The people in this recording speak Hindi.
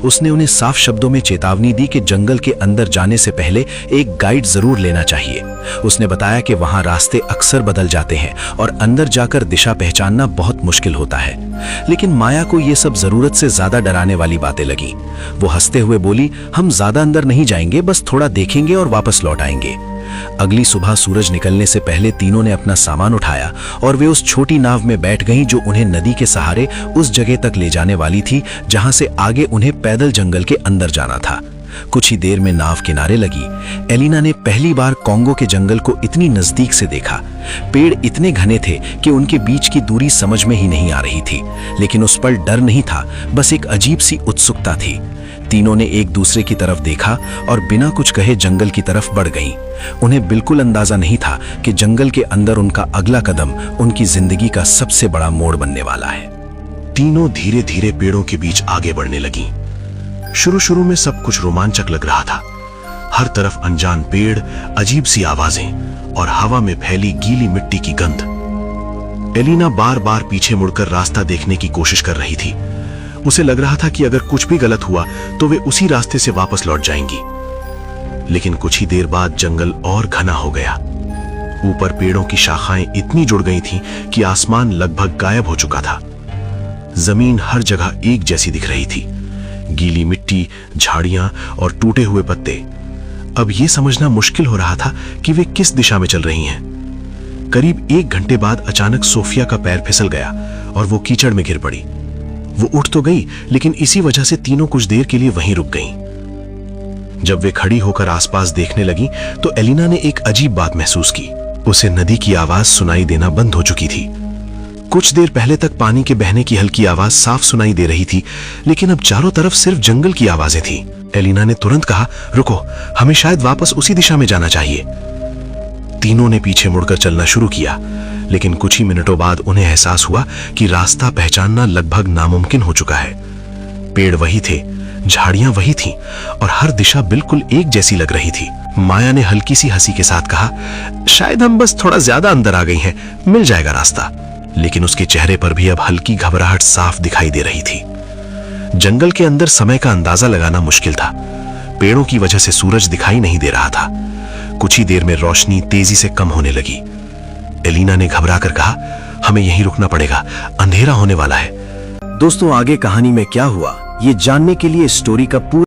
उसने उन्हें साफ शब्दों में चेतावनी दी कि जंगल के अंदर जाने से पहले एक गाइड जरूर लेना चाहिए। उसने बताया कि वहां रास्ते अक्सर बदल जाते हैं और अंदर जाकर दिशा पहचानना बहुत मुश्किल होता है। लेकिन माया को ये सब जरूरत से ज्यादा डराने वाली बातें लगी। वो हंसते हुए बोली, हम ज्यादा अंदर नहीं जाएंगे, बस थोड़ा देखेंगे और वापस लौट आएंगे। अगली सुबह सूरज निकलने से पहले तीनों ने अपना सामान उठाया और वे उस छोटी नाव में बैठ गईं जो उन्हें नदी के सहारे उस जगह तक ले जाने वाली थी जहां से आगे उन्हें पैदल जंगल के अंदर जाना था। कुछ ही देर में नाव किनारे लगी। एलिना ने पहली बार कॉन्गो के जंगल को इतनी नजदीक से देखा। पेड़ इतने घने थे कि उनके बीच की दूरी समझ में ही नहीं आ रही थी, लेकिन उस पर डर नहीं था, बस एक अजीब सी उत्सुकता थी। तीनों ने एक दूसरे की तरफ देखा और बिना कुछ कहे जंगल की तरफ बढ़ गईं। उन्हें बिल्कुल अंदाजा नहीं था कि जंगल के अंदर उनका अगला कदम उनकी जिंदगी का सबसे बड़ा मोड़ बनने वाला है। तीनों धीरे धीरे पेड़ों के बीच आगे बढ़ने लगीं। शुरू में सब कुछ रोमांचक लग रहा था। हर तरफ अनजान पेड़, अजीब सी आवाजें और हवा में फैली गीली मिट्टी की गंध। एलिना बार बार पीछे मुड़कर रास्ता देखने की कोशिश कर रही थी। उसे लग रहा था कि अगर कुछ भी गलत हुआ तो वे उसी रास्ते से वापस लौट जाएंगी। लेकिन कुछ ही देर बाद जंगल और घना हो गया। ऊपर पेड़ों की शाखाएं इतनी जुड़ गई थीं कि आसमान लगभग गायब हो चुका था। जमीन हर जगह एक जैसी दिख रही थी, गीली मिट्टी, झाड़ियां और टूटे हुए पत्ते। अब यह समझना मुश्किल हो रहा था कि वे किस दिशा में चल रही हैं। करीब 1 घंटे बाद अचानक सोफिया का पैर फिसल गया और वो कीचड़ में गिर पड़ी। वो उठ तो गई, लेकिन इसी वजह से तीनों कुछ देर के लिए वहीं रुक गईं। जब वे खड़ी होकर आसपास देखने लगी तो एलिना ने एक अजीब बात महसूस की। उसे नदी की आवाज सुनाई देना बंद हो चुकी थी। कुछ देर पहले तक पानी के बहने की हल्की आवाज साफ सुनाई दे रही थी, लेकिन अब चारों तरफ सिर्फ जंगल की आवाजें थीं। एलिना ने तुरंत कहा, रुको, हमें शायद वापस उसी दिशा में जाना चाहिए। तीनों ने पीछे मुड़कर चलना शुरू किया, लेकिन कुछ ही मिनटों बाद उन्हें एहसास हुआ कि रास्ता पहचानना लगभग नामुमकिन हो चुका है। पेड़ वही थे, झाड़ियां वही थीं और हर दिशा बिल्कुल एक जैसी लग रही थी। माया ने हल्की सी हंसी के साथ कहा, शायद हम बस थोड़ा ज्यादा अंदर आ गई हैं, मिल जाएगा रास्ता। लेकिन उसके चेहरे पर भी अब हल्की घबराहट साफ दिखाई दे रही थी। जंगल के अंदर समय का अंदाजा लगाना मुश्किल था। पेड़ों की वजह से सूरज दिखाई नहीं दे रहा था। कुछ ही देर में रोशनी तेजी से कम होने लगी। एलिना ने घबराकर कहा, हमें यहीं रुकना पड़ेगा, अंधेरा होने वाला है। दोस्तों, आगे कहानी में क्या हुआ ये जानने के लिए स्टोरी का पूरा